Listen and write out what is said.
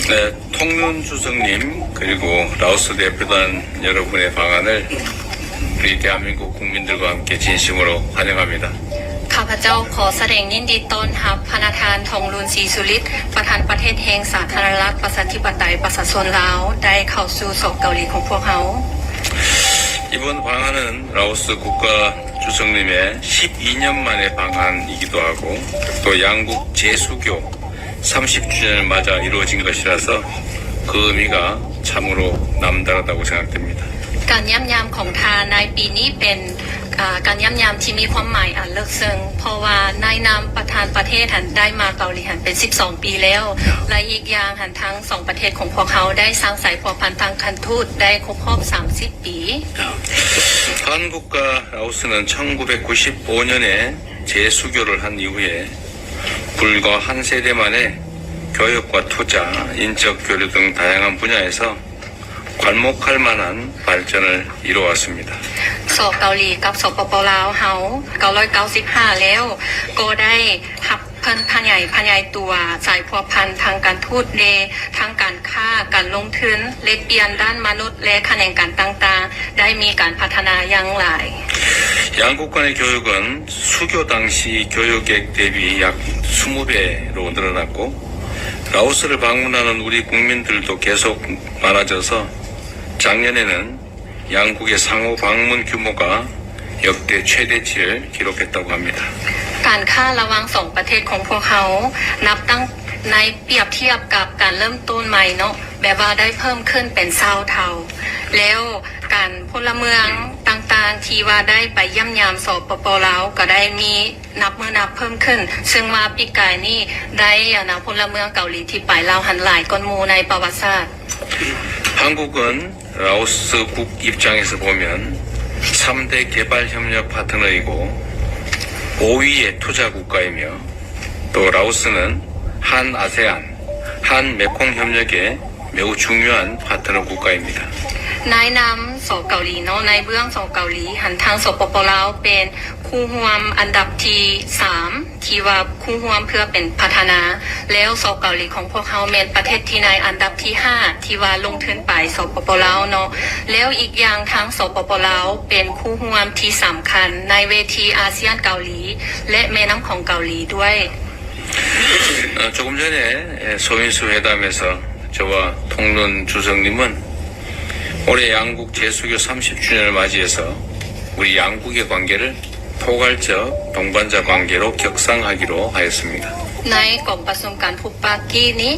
네, 통륜 주석님 그리고 라오스 대표단 여러분의 방안을 우리 대한민국 국민들과 함께 진심으로 환영합니다. ข้าพเจ้าขอแสดงยินดีต้อนรับพระทานทองรุนศรีสุริตประธานประเทศแห่งสาธารณรัฐประชาธิปไตยประชาชนลาวได้เข้าสู่โศกเกาหลีของพวกเขา 이번 방안은 라오스 국가 주석님의 12년 만의 방안이기도 하고 또 양국 재수교 30주년을 맞아 이루어진 것이라서 그 의미가 참으로 남다르다고 생각됩니다. การย่ำยามของทานในปีนี้เป็นการย่ำยามที่มีความหมายอันลึกซึ้งเพราะว่านายนามประธานประเทศหันได้มาเกาหลีหันเป็น12ปีแล้วและอีกอย่างหันทั้ง2ประเทศของพวกเขาได้สร้างสายพัวพันทางการทูตได้ครบรอบ30ปี 한국과 라오스는 1995년에 재수교를 한 이후에 불과 한 세대 만에 교육과 투자, 인적 교류 등 다양한 분야에서 괄목할 만한 발전을 이루어왔습니다. สอบเกาหลีกับสปป.ลาวเฮา995แล้วก็ได้รับเพิ่นพยายตัวสายพัวพันทางการทูตเดทางการค้าการลงทุนเลเปลี่ยนด้านมนุษย์และแขนงการต่างๆได้มีการพัฒนาอย่างหลาย 양국 간의 교육은 수교 당시 교육액 대비 약 20배로 늘어났고 라오스를 방문하는 우리 국민들도 계속 많아져서 작년에는 양국의 상호 방문 규모가 역대 최대치를 기록했다고 합니다. การค้าระหว่าง2ประเทศของพวกเขานับตั้งในเปรียบเทียบกับการเริ่มต้นใหม่เนาะแบบว่าได้เพิ่มขึ้นเป็น20เท่าแล้วการพลเมืองต่างๆที่ว่าได้ไปเยี่ยมยามสปป.ลาวก็ได้มีนับเพิ่มขึ้นซึ่งว่าปีกายนี้ได้พลเมืองเกาหลีที่ไปลาวหันหลายก้นหมู่ในประวัติศาสตร์ 한국은 라오스국 입장에서 보면 3대 개발협력 파트너이고 5위의 투자 국가이며 또 라오스는 한 아세안, 한 메콩 협력의 매우 중요한 파트너 국가입니다. นายนำสเกาหลีเนาะในเบื้องสเกาหลีหันทางสปป.ลาวเป็นคู่ร่วมอันดับที่3ที่ว่าคู่ร่วมเพื่อเป็นพัฒนาแล้วสเกาหลีของพวกเขาเป็นประเทศที่ในอันดับที่5ที่ว่าลงทุนไปสปป.ลาวเนาะแล้วอีกอย่างทางสปป.ลาวเป็นคู่ร่วมที่สำคัญในเวทีอาเซียนเกาหลีและแม่น้ำของเกาหลีด้วย 조금 전에 소인수 회담에서 저와 통륜 주석님은 올해 양국 재수교 30주년을 맞이해서 우리 양국의 관계를 포괄적 동반자 관계로 격상하기로 하였습니다. ในกล่องประชุมการพบปะกี้นี้